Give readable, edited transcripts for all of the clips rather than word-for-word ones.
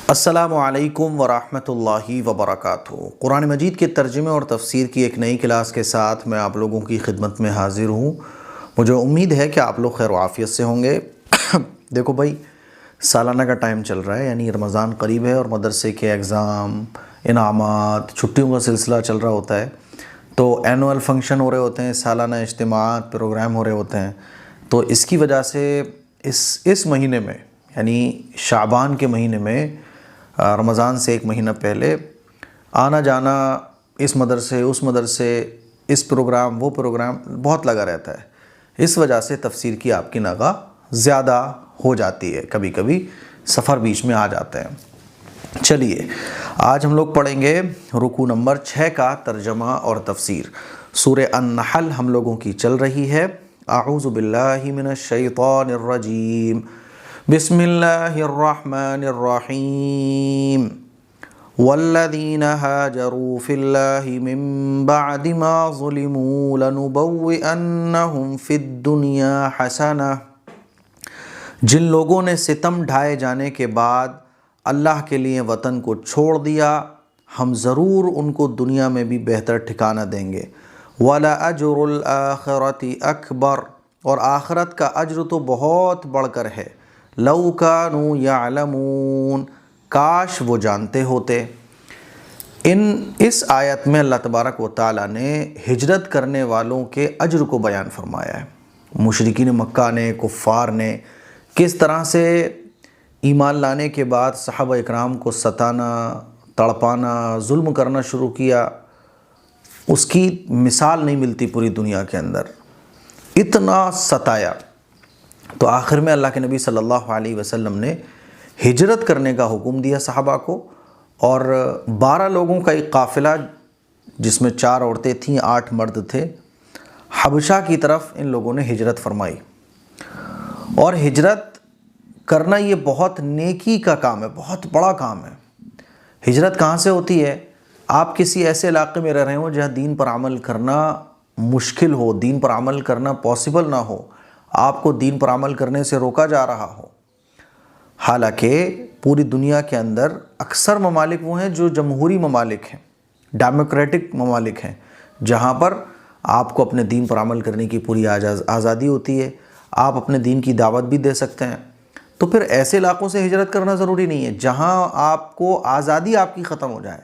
अस्सलामु अलैकुम वरहमतुल्लाहि वबरकातुहू। कुरान मजीद के तर्जुमे और तफसीर की एक नई क्लास के साथ मैं आप लोगों की खिदमत में हाज़िर हूँ। मुझे उम्मीद है कि आप लोग खैर आफ़ियत से होंगे। देखो भाई, सालाना का टाइम चल रहा है, यानी रमज़ान करीब है और मदरसे के एग्ज़ाम, इनामात, छुट्टियों का सिलसिला चल रहा होता है। तो एनुअल फंक्शन हो रहे होते हैं, सालाना इज्तिमात प्रोग्राम हो रहे होते हैं। तो इसकी वजह से इस महीने में, यानी शाबान के महीने में, रमज़ान से एक महीना पहले आना जाना, इस मदरसे उस मदरसे, इस प्रोग्राम वो प्रोग्राम बहुत लगा रहता है। इस वजह से तफसीर की आपकी निगाह ज़्यादा हो जाती है, कभी कभी सफ़र बीच में आ जाते हैं। चलिए, आज हम लोग पढ़ेंगे रुकू नंबर 6 का तर्जमा और तफसीर। सूरह अन-नहल हम लोगों की चल रही है। आऊज़ु बिल्लाहि मिनश शैतानिर रजीम, बिस्मिल्लाहिर्रहमानिर्रहीम। वल्लज़ीना हाजरू फ़िल्लाहि मिन बअदि मा ज़ुलिमू लनुबव्विअन्नहुम फ़िद्दुनिया हसना। जिन लोगों ने सितम ढाए जाने के बाद अल्लाह के लिए वतन को छोड़ दिया, हम ज़रूर उनको दुनिया में भी बेहतर ठिकाना देंगे। वला अजरुल आखिरति अकबर, और आखरत का अज्र तो बहुत बढ़कर है। लौ कानू यालमून, काश वो जानते होते। इस आयत में अल्लाह तबारक व तआला ने हिजरत करने वालों के अज्र को बयान फरमाया है। मुशरिकीन मक्का ने, कुफ़ार ने किस तरह से ईमान लाने के बाद सहाबा इकराम को सताना, तड़पाना, जुल्म करना शुरू किया, उसकी मिसाल नहीं मिलती पूरी दुनिया के अंदर। इतना सताया तो आखिर में अल्लाह के नबी सल्लल्लाहु अलैहि वसल्लम ने हिजरत करने का हुक्म दिया सहाबा को, और 12 लोगों का एक काफ़िला, जिसमें 4 औरतें थीं, 8 मर्द थे, हबशा की तरफ इन लोगों ने हिजरत फरमाई। और हिजरत करना ये बहुत नेकी का काम है, बहुत बड़ा काम है। हिजरत कहाँ से होती है? आप किसी ऐसे इलाके में रह रहे हो जहाँ दीन पर अमल करना मुश्किल हो, दीन पर अमल करना पॉसिबल ना हो, आपको दीन पर अमल करने से रोका जा रहा हो। हालांकि पूरी दुनिया के अंदर अक्सर ममालिक वो हैं जो जमहूरी ममालिक हैं, डेमोक्रेटिक ममालिक हैं, जहाँ पर आपको अपने दीन पर अमल करने की पूरी आज़ादी होती है, आप अपने दीन की दावत भी दे सकते हैं। तो फिर ऐसे इलाक़ों से हिजरत करना ज़रूरी नहीं है जहाँ आपको आज़ादी आपकी ख़त्म हो जाए,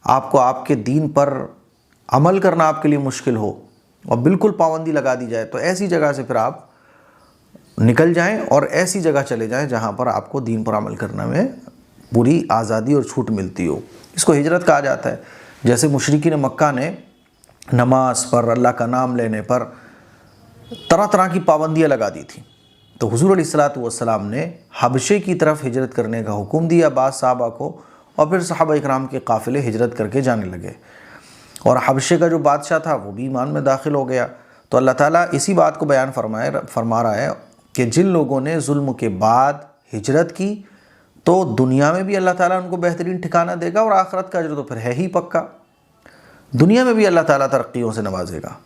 आपको आपके दीन पर अमल करना आपके लिए मुश्किल हो और बिल्कुल पाबंदी लगा दी जाए। तो ऐसी जगह से फिर आप निकल जाएं और ऐसी जगह चले जाएं जहाँ पर आपको दीन पर अमल करने में पूरी आज़ादी और छूट मिलती हो। इसको हिजरत कहा जाता है। जैसे मुशरिकीन मक्का ने नमाज पर, अल्लाह का नाम लेने पर तरह तरह की पाबंदियाँ लगा दी थी। तो हुज़ूर अलैहिस्सलातु वस्सलाम ने हबशे की तरफ हिजरत करने का हुक्म दिया बाद साहबा को, और फिर सहाबा इकराम के काफ़िले हिजरत करके जाने लगे। और हबशे का जो बादशाह था वो भी ईमान में दाखिल हो गया। तो अल्लाह ताला इसी बात को बयान फरमा रहा है कि जिन लोगों ने जुल्म के बाद हिजरत की, तो दुनिया में भी अल्लाह ताला उनको बेहतरीन ठिकाना देगा, और आखिरत का अजर तो फिर है ही पक्का। दुनिया में भी अल्लाह ताला तरक्कियों से नवाजेगा।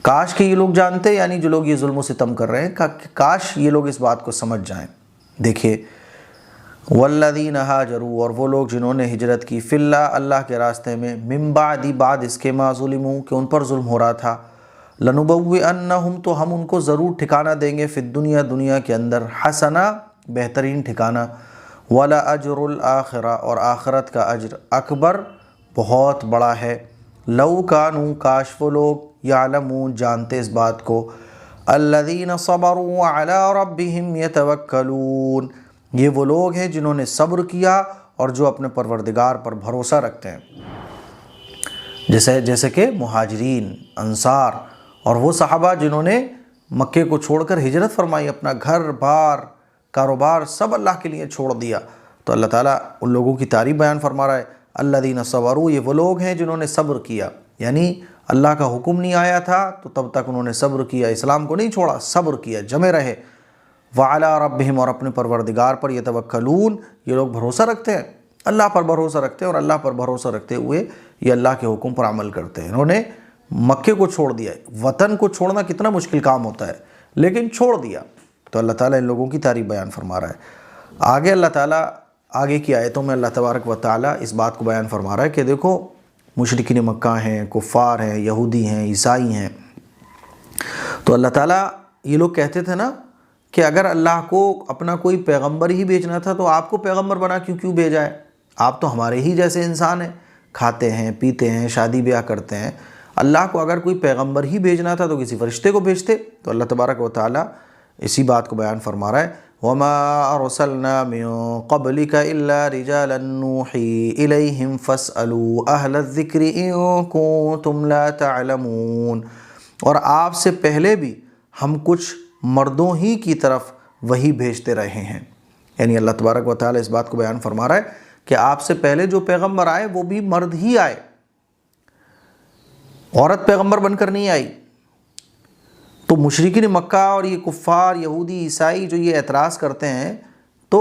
काश कि ये लोग जानते, यानी जो लोग ये जुल्म सितम कर रहे हैं, काश ये लोग इस बात को समझ जाएं। देखिए, वल्लज़ीना हाजरू, और वो लोग जिन्होंने हिजरत की, फ़िल्लाह, अल्लाह के रास्ते में, मिन बादि, बाद इसके, मा ज़ुलिमू, कि उन पर जुल्म हो रहा था, लनुबव्विअन्नहुम, तो हम उनको ज़रूर ठिकाना देंगे, फ़िद्दुनिया, दुनिया के अंदर, हसना, बेहतरीन ठिकाना, वला अजरुल आखिरा, और आखरत का अज्र, अकबर, बहुत बड़ा है। लौ कानू, काश वो लोग, यालमून, जानते इस बात को, अल्लज़ीना सबरू अला रब्बिहिम यतवक्कलून, ये वो लोग हैं जिन्होंने सब्र किया और जो अपने परवरदिगार पर भरोसा रखते हैं। जैसे कि मुहाजिरीन, अंसार, और वो सहाबा जिन्होंने मक्के को छोड़कर हिजरत फरमाई, अपना घर बार, कारोबार सब अल्लाह के लिए छोड़ दिया। तो अल्लाह ताला उन लोगों की तारीफ़ बयान फरमा रहा है, अल्लज़ीना सबरू, ये वो लोग हैं जिन्होंने सब्र किया, यानी अल्लाह का हुक्म नहीं आया था तो तब तक उन्होंने सब्र किया, इस्लाम को नहीं छोड़ा, सब्र किया, जमे रहे। वअला रब्बिहिम, और अपने परवरदिगार पर, यतवक्कलून, ये लोग भरोसा रखते हैं, अल्लाह पर भरोसा रखते हैं, और अल्लाह पर भरोसा रखते हुए ये अल्लाह के हुक्म पर अमल करते हैं। इन्होंने मक्के को छोड़ दिया। वतन को छोड़ना कितना मुश्किल काम होता है, लेकिन छोड़ दिया। तो अल्लाह ताला इन लोगों की तारीफ़ बयान फरमा रहा है। आगे अल्लाह ताला आगे की आयतों में अल्लाह तबारक व तआला इस बात को बयान फरमा रहा है कि देखो मुशरिकीन मक्का हैं, कुफ़ार हैं, यहूदी हैं, ईसाई हैं। तो अल्लाह ताला ये लोग कहते थे ना कि अगर अल्लाह को अपना कोई पैगंबर ही भेजना था तो आपको पैगंबर बना क्यों भेजा है? आप तो हमारे ही जैसे इंसान हैं, खाते हैं, पीते हैं, शादी ब्याह करते हैं। अल्लाह को अगर कोई पैगंबर ही भेजना था तो किसी फरिश्ते को भेजते। तो अल्लाह तबारक व तआला इसी बात को बयान फरमा रहा है, वमा अरसलना मिन क़ब्लिका इल्ला रिजालन नूही इलैहिम फस्अलू अहल ज़िक्रि इन कुंतुम ला तअलमून। और आपसे पहले भी हम कुछ मर्दों ही की तरफ वही भेजते रहे हैं। यानी अल्लाह तबारक व तआला इस बात को बयान फरमा रहा है कि आपसे पहले जो पैगंबर आए वो भी मर्द ही आए, औरत पैगंबर बनकर नहीं आई। तो मुशरिकीन मक्का और ये कुफ़ार, यहूदी, ईसाई जो ये एतराज़ करते हैं, तो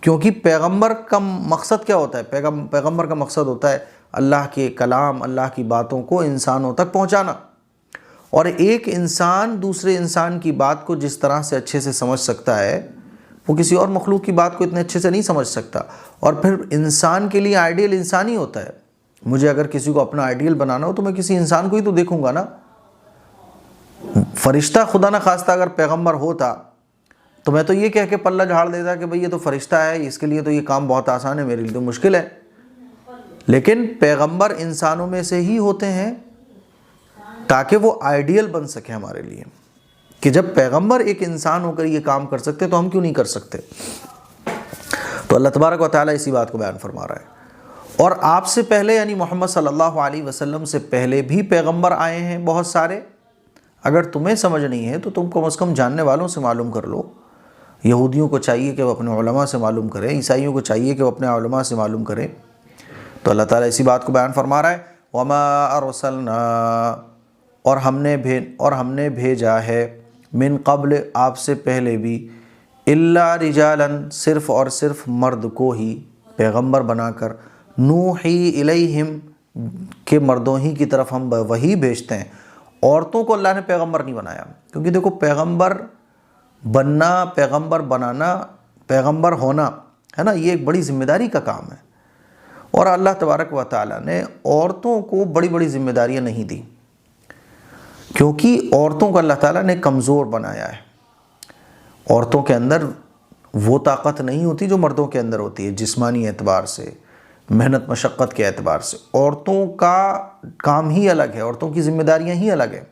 क्योंकि पैगंबर का मकसद क्या होता है? पैगंबर का मकसद होता है अल्लाह के कलाम, अल्लाह की बातों को इंसानों तक पहुँचाना। और एक इंसान दूसरे इंसान की बात को जिस तरह से अच्छे से समझ सकता है वो किसी और मखलूक की बात को इतने अच्छे से नहीं समझ सकता। और फिर इंसान के लिए आइडियल इंसान ही होता है। मुझे अगर किसी को अपना आइडियल बनाना हो तो मैं किसी इंसान को ही तो देखूंगा ना। फरिश्ता खुदा ना खास्ता अगर पैगंबर होता तो मैं तो ये कह के पल्ला झाड़ देता कि भाई ये तो फरिश्ता है, इसके लिए तो ये काम बहुत आसान है, मेरे लिए तो मुश्किल है। लेकिन पैगंबर इंसानों में से ही होते हैं ताकि वो आइडियल बन सके हमारे लिए, कि जब पैगंबर एक इंसान होकर ये काम कर सकते तो हम क्यों नहीं कर सकते। तो अल्लाह तबारक व तआला इसी बात को बयान फरमा रहा है। और आपसे पहले यानी मोहम्मद सल्लल्लाहु अलैहि वसल्लम से पहले भी पैगंबर आए हैं बहुत सारे। अगर तुम्हें समझ नहीं है तो तुम कम से कम जानने वालों से मालूम कर लो। यहूदियों को चाहिए कि वो अपने उलमा से मालूम करें, ईसाइयों को चाहिए कि वो अपने उलमा से मालूम करें। तो अल्लाह ताला इसी बात को बयान फरमा रहा है, वमा अरसलना, और हमने भेजा है, मिन क़ब्ल, आपसे पहले भी, इल्ला रिजालन, सिर्फ़ और सिर्फ मर्द को ही पैगंबर बनाकर, नूही इलैहिम, के मर्दों ही की तरफ हम वही भेजते हैं। औरतों को अल्लाह ने पैगंबर नहीं बनाया, क्योंकि देखो पैगंबर बनना, पैगंबर बनाना, पैगंबर होना है ना, ये एक बड़ी ज़िम्मेदारी का काम है। और अल्लाह तबारक व तआला ने औरतों को बड़ी बड़ी ज़िम्मेदारियाँ नहीं दी, क्योंकि औरतों को अल्लाह ताला ने कमज़ोर बनाया है। औरतों के अंदर वो ताकत नहीं होती जो मर्दों के अंदर होती है, जिस्मानी एतबार से, मेहनत मशक्क़त के एतबार से। औरतों का काम ही अलग है, औरतों की ज़िम्मेदारियाँ ही अलग है।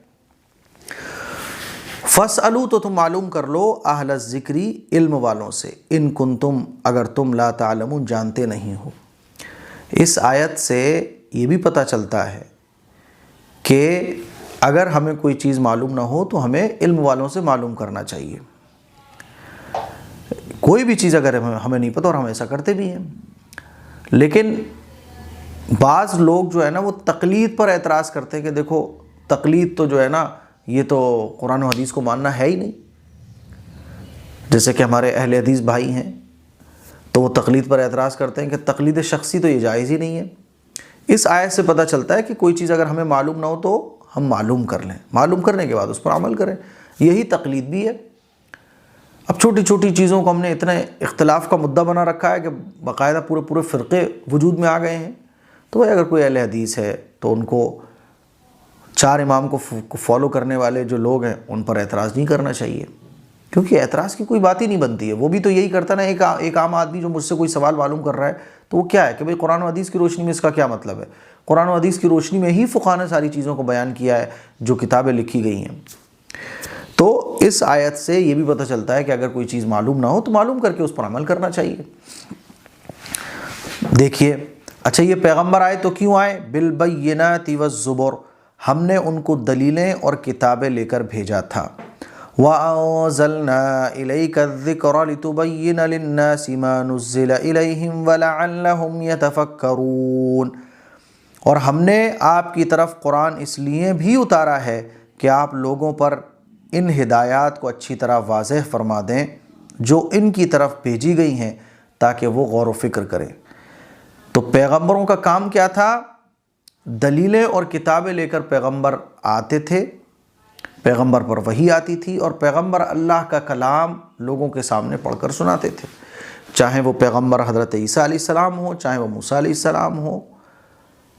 फ़स्अलू, तो तुम मालूम कर लो, अहल ज़िक्री, इल्म वालों से, इन कुंतुम, अगर तुम ला तालमून, जानते नहीं हो। इस आयत से ये भी पता चलता है कि अगर हमें कोई चीज़ मालूम ना हो तो हमें इल्म वालों से मालूम करना चाहिए। कोई भी चीज़ अगर हमें नहीं पता, और हम ऐसा करते भी हैं, लेकिन बाज़ लोग जो है ना वो तकलीद पर एतराज़ करते हैं कि देखो तकलीद तो जो है ना ये तो कुरान और हदीस को मानना है ही नहीं। जैसे कि हमारे अहले हदीस भाई हैं तो वो तकलीद पर एतराज़ करते हैं कि तकलीद शख्सी तो ये जायज़ ही नहीं है। इस आयत से पता चलता है कि कोई चीज़ अगर हमें मालूम ना हो तो हम मालूम कर लें, मालूम करने के बाद उस पर अमल करें। यही तकलीद भी है। अब छोटी छोटी चीज़ों को हमने इतने इख्तिलाफ़ का मुद्दा बना रखा है कि बाकायदा पूरे पूरे फ़िरक़े वजूद में आ गए हैं। तो भाई अगर कोई अहले हदीस है तो उनको 4 इमाम को फॉलो करने वाले जो लोग हैं उन पर एतराज़ नहीं करना चाहिए, क्योंकि एतराज़ की कोई बात ही नहीं बनती है। वो भी तो यही करता ना, एक आम आदमी जो मुझसे कोई सवाल मालूम कर रहा है तो वो क्या है कि भाई कुरान और हदीस की रोशनी में इसका क्या मतलब है। कुरान और हदीस की रोशनी में ही फ़ुक़हा ने सारी चीज़ों को बयान किया है जो किताबें लिखी गई हैं। तो इस आयत से ये भी पता चलता है कि अगर कोई चीज़ मालूम ना हो तो मालूम करके उस पर अमल करना चाहिए। देखिए, अच्छा ये पैगंबर आए तो क्यों आए? बिलबय्यिनाति वज़्ज़ुबुर, हमने उनको दलीलें और किताबें लेकर भेजा था। वअंज़लना इलैका ज़िक्रा लितुबय्यिना लिन्नासि मा नुज़्ज़िला इलैहिम वलअल्लहुम यतफ़क्करून, और हमने आपकी तरफ कुरान इसलिए भी उतारा है कि आप लोगों पर इन हिदायत को अच्छी तरह वाज़ेह फरमा दें जो इनकी तरफ भेजी गई हैं, ताकि वो गौर व फिक्र करें। तो पैगंबरों का काम क्या था? दलीलें और किताबें लेकर पैगंबर आते थे, पैगंबर पर वही आती थी, और पैगंबर अल्लाह का कलाम लोगों के सामने पढ़कर सुनाते थे, चाहे वो पैगम्बर हज़रत ईसा अलैहिस्सलाम हो, चाहे वो मूसा अलैहिस्सलाम हो,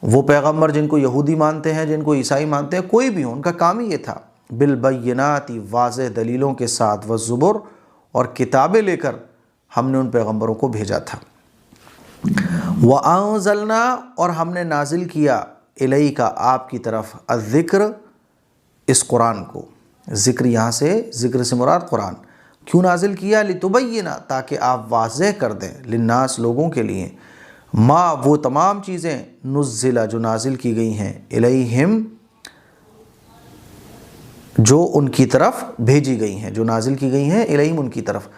वो पैगम्बर जिनको यहूदी मानते हैं, जिनको ईसाई मानते हैं, कोई भी हो, उनका काम ही ये था। बिलबय्यनाति, वाज़ेह दलीलों के साथ, वज़्ज़ुबुर, और किताबें लेकर हमने उन पैगम्बरों को भेजा था। व अंज़लना, और हमने नाजिल किया, इलैका, आपकी तरफ, अज़्ज़िक्र, इस कुरान को। ज़िक्र यहाँ से, ज़िक्र से मुराद कुरान। क्यों नाजिल किया? लितुबय्यिना, ताकि आप वाज़ेह कर दें, लिन्नास, लोगों के लिए, माँ, वो तमाम चीज़ें, नुज़्ज़िला, जो नाजिल की गई हैं, इलैहिम, जो उनकी तरफ भेजी गई हैं, जो नाजिल की गई हैं, इलैहिम, उनकी तरफ।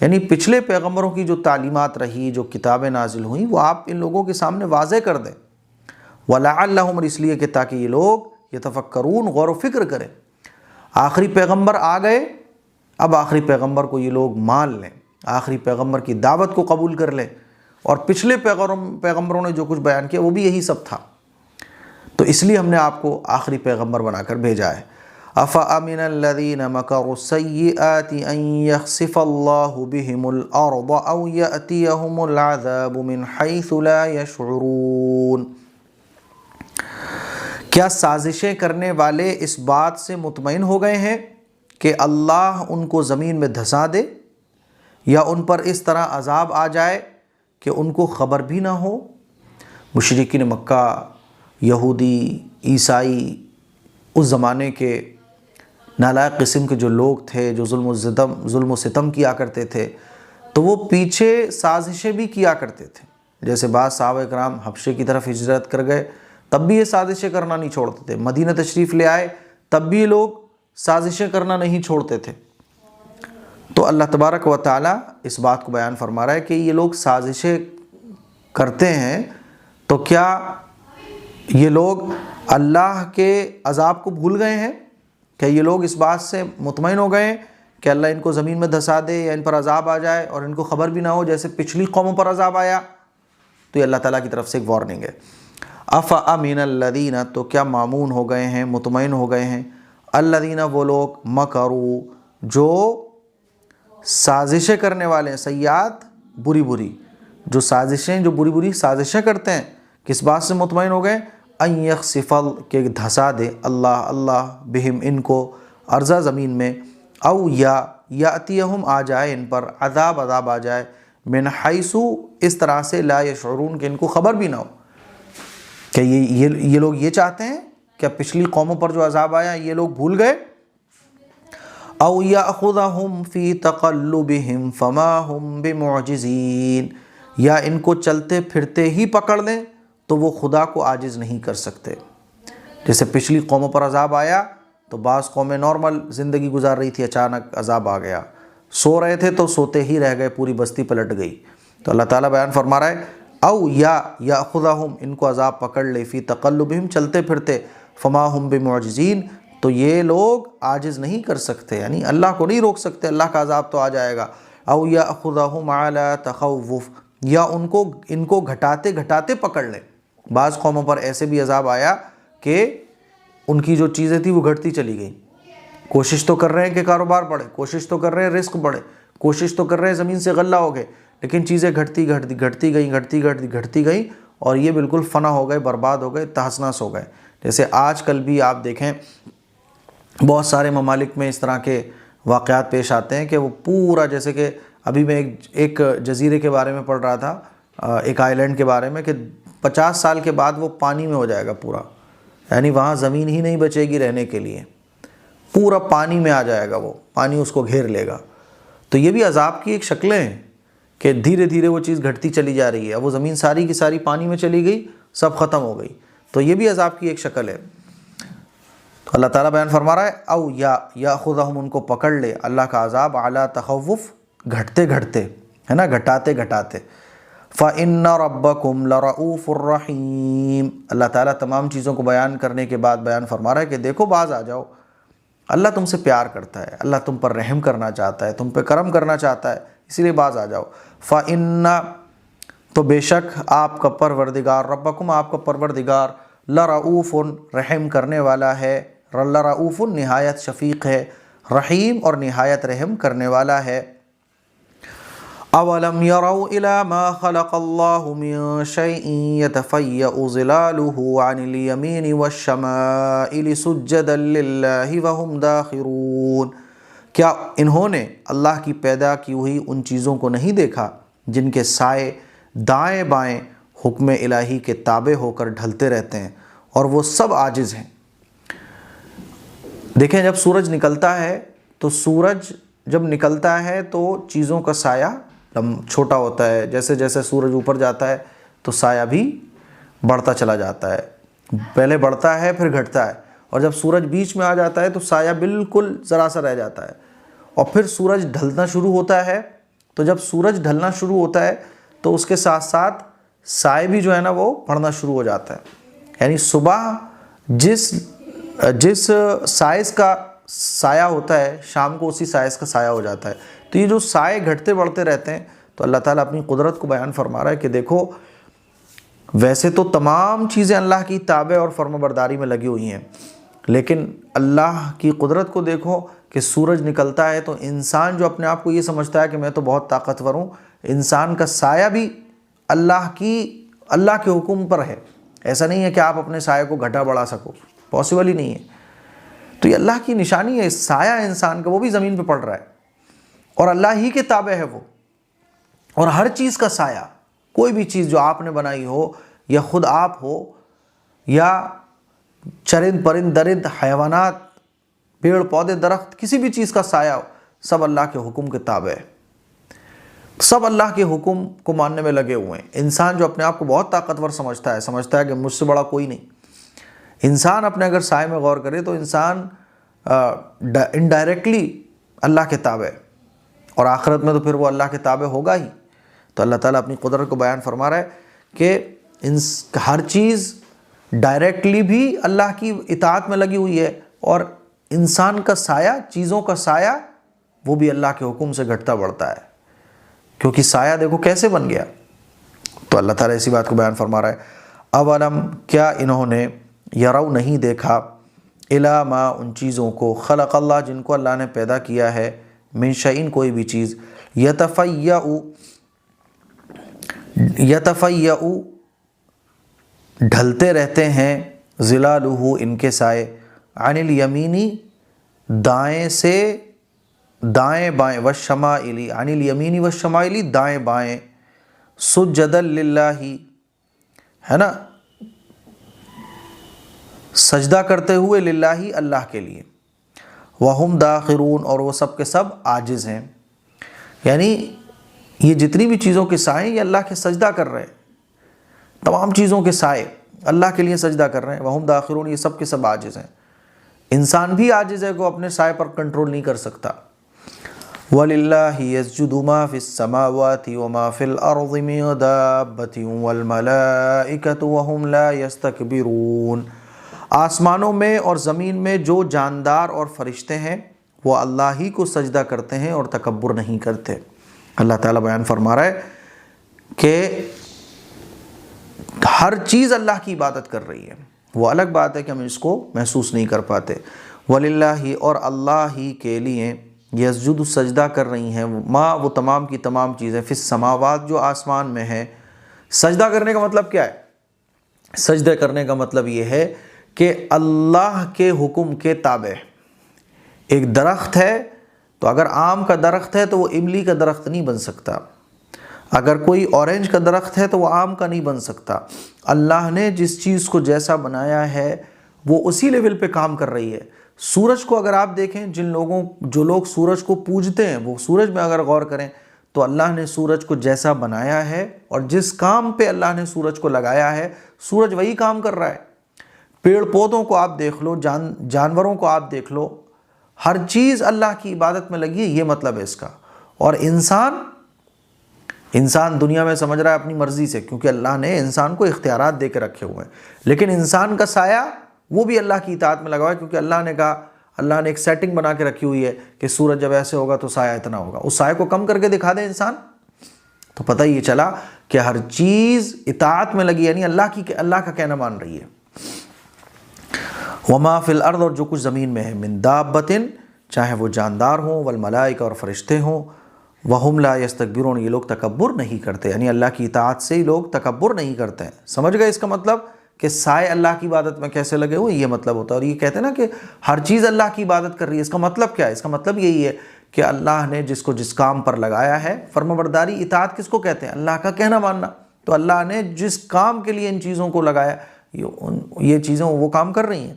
यानी पिछले पैगम्बरों की जो तालीमात रही, जो किताबें नाजिल हुई, वो आप इन लोगों के सामने वाज़ेह कर दें। वलअल्लहुम, इसलिए कि ताकि ये लोग यतफ़क्करून, गौर व फिक्र करें। आखिरी पैगम्बर आ गए, अब आखिरी पैगम्बर को ये लोग मान लें, आखिरी पैगम्बर की दावत को कबूल कर लें। और पिछले पैगम्बरों ने जो कुछ बयान किया वो भी यही सब था। तो इसलिए हमने आपको आखिरी पैगम्बर बनाकर भेजा है। अफ़ा अमिनल्लज़ीना मकरुस्सय्यिआति अन यख़सिफ़ल्लाहु बिहिमुल अर्द औ यअतियहुमुल अज़ाबु मिन हैसु ला यशउरून। क्या साजिशें करने वाले इस बात से मुतमईन हो गए हैं कि अल्लाह उनको ज़मीन में धंसा दे, या उन पर इस तरह अज़ाब आ जाए कि उनको ख़बर भी ना हो। मुशरिकीन मक्का, यहूदी, ईसाई, उस ज़माने के नालायक किस्म के जो लोग थे, जो जुल्म व सितम किया करते थे, तो वो पीछे साजिशें भी किया करते थे। जैसे बाद सहाबा किराम हबशे की तरफ हिजरत कर गए, तब भी ये साजिशें करना नहीं छोड़ते थे। मदीना तशरीफ़ ले आए, तब भी ये लोग साजिशें करना नहीं छोड़ते थे। तो अल्लाह तबारक व तआला इस बात को बयान फरमा रहा है कि ये लोग साजिशें करते हैं, तो क्या ये लोग अल्लाह के अज़ाब को भूल गए हैं? क्या ये लोग इस बात से मुतमईन हो गए कि अल्लाह इनको ज़मीन में धंसा दे या इन पर अज़ाब आ जाए और इनको ख़बर भी ना हो, जैसे पिछली कौमों पर अज़ाब आया? तो ये अल्लाह ताला की तरफ से एक वार्निंग है। अफ़ा अमिनल्लज़ीना, तो क्या मामून हो गए हैं, मुतमईन हो गए हैं, अल्लज़ीना, वो लोग, मकरू, जो साजिशें करने वाले हैं, सय्यात, बुरी बुरी, जो साजिशें, जो बुरी बुरी साजिशें करते हैं, किस बात से मुतमईन हो गए? अन यख़सिफ़ल, के धंसा दे अल्लाह बिहिम, इनको, अर्ज़ा, ज़मीन में, औ यातियहुम, आ जाए इन पर, अज़ाब आ जाए, मिन हैसु, इस तरह से, ला यशउरून, के इनको ख़बर भी ना हो। क्या ये लोग ये चाहते हैं? क्या पिछली कौमों पर जो अज़ाब आया ये लोग भूल गए? औ याख़ुज़हुम फ़ी तक़ल्लुबिहिम फ़मा हुम बिमुअजिज़ीन, या इनको चलते फिरते ही पकड़ लें तो वो खुदा को आजिज़ नहीं कर सकते। जैसे पिछली कौमों पर अज़ाब आया तो बाज़ कौमें नॉर्मल ज़िंदगी गुजार रही थी, अचानक अज़ाब आ गया, सो रहे थे तो सोते ही रह गए, पूरी बस्ती पलट गई। तो अल्लाह ताला बयान फरमा रहा है, औ याख़ुज़हुम, इनको अज़ाब पकड़ ले, फ़ी तक़ल्लुबिहिम, चलते फिरते, फ़मा हुम बिमुअजिज़ीन, तो ये लोग आजिज़ नहीं कर सकते, यानी अल्लाह को नहीं रोक सकते, अल्लाह का अज़ाब तो आ जाएगा। औ याख़ुज़हुम अला तख़व्वुफ़, या इनको घटाते घटाते पकड़ ले। बाज़ कौमों पर ऐसे भी अज़ाब आया कि उनकी जो चीज़ें थी वो घटती चली गई। कोशिश तो कर रहे हैं कि कारोबार बढ़े, कोशिश तो कर रहे हैं रिस्क बढ़े, कोशिश तो कर रहे हैं ज़मीन से गल्ला हो गए, लेकिन चीज़ें घटती गई और ये बिल्कुल फ़ना हो गए, बर्बाद हो गए, तहस-नहस हो गए। जैसे आजकल भी आप देखें बहुत सारे ममालिक में इस तरह के वाक़यात पेश आते हैं कि वो पूरा, जैसे कि अभी मैं एक जज़ीरे के बारे में पढ़ रहा था, एक आइलैंड के बारे में, कि 50 साल के बाद वो पानी में हो जाएगा पूरा, यानी वहाँ ज़मीन ही नहीं बचेगी रहने के लिए, पूरा पानी में आ जाएगा, वो पानी उसको घेर लेगा। तो ये भी अज़ाब की एक शक्लें हैं कि धीरे धीरे वो चीज़ घटती चली जा रही है। अब वो ज़मीन सारी की सारी पानी में चली गई, सब ख़त्म हो गई, तो ये भी अज़ाब की एक शक्ल है। तो अल्लाह ताला बयान फरमा रहा है, औ याख़ुज़हुम, उनको पकड़ ले, अल्लाह का अज़ाब, अला तख़व्वुफ़, घटते घटते, है ना, घटाते घटाते। फ़इन्ना रब्बकुम लरऊफ़ुर रहीम, अल्लाह ताला तमाम चीज़ों को बयान करने के बाद बयान फरमा रहा है कि देखो बाज़ आ जाओ, अल्लाह तुमसे प्यार करता है, अल्लाह तुम पर रहम करना चाहता है, तुम पे करम करना चाहता है, इसीलिए बाज़ आ जाओ। फ़इन्ना, तो बेशक आपका परवरदिगार, रब्बकुम, आपका परवरदिगार, लरऊफ़ुन, रहम करने वाला है, लरऊफ़ुन, निहायत शफ़ीक़ है, रहीम, और निहायत रहम करने वाला है। अवलम यरौ इला मा खलक़ल्लाहु मिन शैइन यतफ़य्यउ ज़िलालुहु अनिल यमीनि वश्शमाइलि सुज्जदन लिल्लाहि वहुम दाखिरून। क्या इन्होंने अल्लाह की पैदा की हुई उन चीज़ों को नहीं देखा जिनके साए दाएं बाएं हुक्म इलाही के ताबे होकर ढलते रहते हैं और वो सब आजिज़ हैं। देखें, जब सूरज निकलता है तो सूरज जब निकलता है तो चीज़ों का साया छोटा होता है। जैसे जैसे सूरज ऊपर जाता है तो साया भी बढ़ता चला जाता है। पहले बढ़ता है फिर घटता है, और जब सूरज बीच में आ जाता है तो साया बिल्कुल ज़रा सा रह जाता है। और फिर सूरज ढलना शुरू होता है, तो जब सूरज ढलना शुरू होता है तो उसके साथ साथ साए भी जो है ना वो बढ़ना शुरू हो जाता है। यानी सुबह जिस साइज़ का साया होता है, शाम को उसी साइज़ का साया हो जाता है। तो ये जो साए घटते बढ़ते रहते हैं, तो अल्लाह ताला अपनी कुदरत को बयान फरमा रहा है कि देखो, वैसे तो तमाम चीज़ें अल्लाह की ताबे और फर्माबरदारी में लगी हुई हैं, लेकिन अल्लाह की कुदरत को देखो कि सूरज निकलता है तो इंसान जो अपने आप को ये समझता है कि मैं तो बहुत ताकतवर हूँ, इंसान का साया भी अल्लाह के हुक्म पर है। ऐसा नहीं है कि आप अपने साये को घटा बढ़ा सको, पॉसिबल ही नहीं है। तो ये अल्लाह की निशानी है। साया इंसान का वो भी ज़मीन पे पड़ रहा है और अल्लाह ही के ताबे है वो। और हर चीज़ का साया, कोई भी चीज़ जो आपने बनाई हो या ख़ुद आप हो या चरिंद परिंद दरिंद हैवानात, पेड़ पौधे दरख्त, किसी भी चीज़ का साया हो, सब अल्लाह के हुक्म के ताबे है। सब अल्लाह के हुक्म को मानने में लगे हुए हैं। इंसान जो अपने आप को बहुत ताकतवर समझता है कि मुझसे बड़ा कोई नहीं। इंसान अपने अगर साए में गौर करे तो इंसान इनडायरेक्टली अल्लाह के ताबे, और आखिरत में तो फिर वो अल्लाह के ताबे होगा ही। तो अल्लाह ताला अपनी कुदरत को बयान फरमा रहा है कि हर चीज़ डायरेक्टली भी अल्लाह की इताअत में लगी हुई है, और इंसान का साया, चीज़ों का साया, वो भी अल्लाह के हुक्म से घटता बढ़ता है। क्योंकि साया देखो कैसे बन गया। तो अल्लाह ताला इसी बात को बयान फरमा रहा है, अवलम, क्या इन्होंने, यरौ नहीं देखा, इला मा, उन चीज़ों को, खलक़ल्लाह, जिनको अल्लाह ने पैदा किया है, मिन शैइन, कोई भी चीज़, यतफ़य्यउ, ढलते रहते हैं, ज़िलालुहु, इनके साए, अनिल यमीनी, दाएं से दाएं बाएं, वश्शमाइली, अनिल यमीनी वश्शमाइली, दाएं बाएं, सुज्जदन लिल्लाही, है ना, सजदा करते हुए, लिल्लाही, अल्लाह के लिए, वहुम दाखिरून, और वो सब के सब आजिज़ हैं। यानी ये जितनी भी चीज़ों के साए ये अल्लाह के सजदा कर रहे हैं। तमाम चीज़ों के साए अल्लाह के लिए सजदा कर रहे हैं। वहुम दाखिरून, ये सब के सब आजिज़ हैं। इंसान भी आजिज़ है, को अपने साए पर कंट्रोल नहीं कर सकता। वलिल्लाहि यस्जुदु मा फिस समावाति व मा फिल अर्ज़ि मिन दाब्बतिन वल मलाइकतु वहुम ला यस्तकबिरून। आसमानों में और ज़मीन में जो जानदार और फरिश्ते हैं वो अल्लाह ही को सजदा करते हैं और तकब्बुर नहीं करते। अल्लाह ताला बयान फरमा रहा है कि हर चीज़ अल्लाह की इबादत कर रही है। वो अलग बात है कि हम इसको महसूस नहीं कर पाते। वलिल्लाहि, और अल्लाह ही के लिए, यस्जुदु, सजदा कर रही हैं, माँ, वो तमाम की तमाम चीज़ें, फिस समावात, जो आसमान में है। सजदा करने का मतलब क्या है? सजदा करने का मतलब ये है कि अल्लाह के हुक्म के ताबे। एक दरख्त है तो अगर आम का दरख्त है तो वो इमली का दरख्त नहीं बन सकता। अगर कोई ऑरेंज का दरख्त है तो वो आम का नहीं बन सकता। अल्लाह ने जिस चीज़ को जैसा बनाया है वो उसी लेवल पे काम कर रही है। सूरज को अगर आप देखें, जो लोग सूरज को पूजते हैं वो सूरज में अगर गौर करें तो अल्लाह ने सूरज को जैसा बनाया है और जिस काम पे अल्लाह ने सूरज को लगाया है, सूरज वही काम कर रहा है। पेड़ पौधों को आप देख लो, जानवरों को आप देख लो, हर चीज़ अल्लाह की इबादत में लगी है, ये मतलब है इसका। और इंसान दुनिया में समझ रहा है अपनी मर्ज़ी से, क्योंकि अल्लाह ने इंसान को इख्तियारात दे के रखे हुए हैं। लेकिन इंसान का साया वो भी अल्लाह की इताअत में लगा हुआ है, क्योंकि अल्लाह ने कहा, अल्लाह ने एक सेटिंग बना के रखी हुई है कि सूरज जब ऐसे होगा तो साया इतना होगा। उस साये को कम करके दिखा दे इंसान तो पता ही चला कि हर चीज़ इताअत में लगी, यानी अल्लाह का कहना मान रही है। वमा फिल अर्द, और जो कुछ ज़मीन में है, मिन दाब्बतिन, चाहे वो जानदार हों, वल मलाइका, और फरिश्ते हों, वहुम ला यस्तकबिरून, ये लोग तकब्बुर नहीं करते, यानी अल्लाह की इताअत से ही लोग तकब्बुर नहीं करते हैं। समझ गए इसका मतलब कि साए अल्लाह की इबादत में कैसे लगे हुए, ये मतलब होता है। और ये कहते हैं ना कि हर चीज़ अल्लाह की इबादत कर रही है, इसका मतलब क्या है? इसका मतलब यही है कि अल्लाह ने जिसको जिस काम पर लगाया है, फर्माबरदारी इताअत किसको कहते हैं? अल्लाह का कहना मानना। तो अल्लाह ने जिस काम के लिए इन चीज़ों को लगाया, ये चीज़ें वो काम कर रही हैं।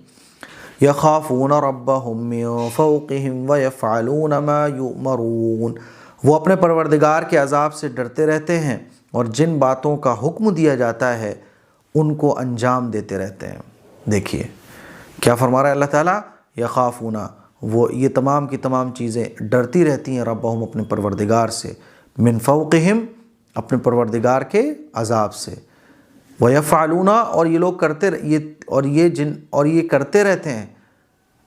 यख़ाफ़ून रब्बहुम मिन फ़ौक़िहिम व यफ़अलून मा युअमरून, वो अपने परवरदिगार के अज़ाब से डरते रहते हैं और जिन बातों का हुक्म दिया जाता है उनको अंजाम देते रहते हैं। देखिए क्या फरमा रहा है अल्लाह ताला, यख़ाफ़ूना, वो ये तमाम की तमाम चीज़ें डरती रहती हैं, रब्बहुम, अपने परवरदिगार से, मिन फ़ौक़िहिम, अपने परवरदिगार के अज़ाब से, व यफ़अलूना, और ये लोग करते ये करते रहते हैं,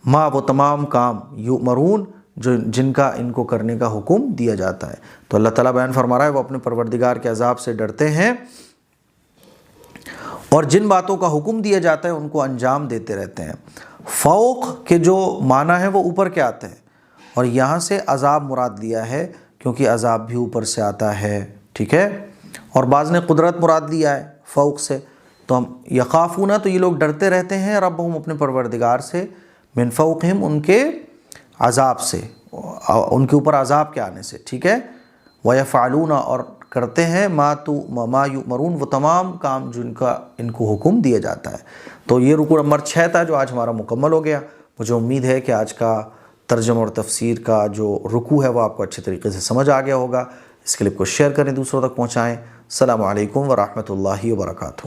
माँ, वो तमाम काम, युअमरून, जिनका इनको करने का हुक्म दिया जाता है। तो अल्लाह ताला बयान फरमा रहा है वो अपने परवरदिगार के अज़ाब से डरते हैं और जिन बातों का हुक्म दिया जाता है उनको अंजाम देते रहते हैं। फ़ौक़ के जो माना है वो ऊपर के आते हैं और यहाँ से अज़ाब मुराद लिया है क्योंकि अज़ाब भी ऊपर से आता है, ठीक है। और बाज़ ने कुदरत मुराद लिया है फ़ौक़ से। तो हम यख़ाफ़ूना, तो ये लोग डरते रहते हैं, रब्बहुम, अपने परवरदिगार से, मिन फ़ौक़िहिम, उनके अज़ाब से, उनके ऊपर अज़ाब के आने से, ठीक है। व यफ़अलूना, और करते हैं मा युअमरून, वो तमाम काम जिनका इनको हुक्म दिया जाता है। तो ये रुकू नंबर 6 था जो आज हमारा मुकम्मल हो गया। मुझे उम्मीद है कि आज का तर्जुमा और तफसीर का जो रुकू है वो आपको अच्छे तरीके से समझ आ गया होगा। इस क्लिप को शेयर करें, दूसरों तक पहुँचाएँ। अस्सलामु अलैकुम व रहमतुल्लाहि व बरकातुहू।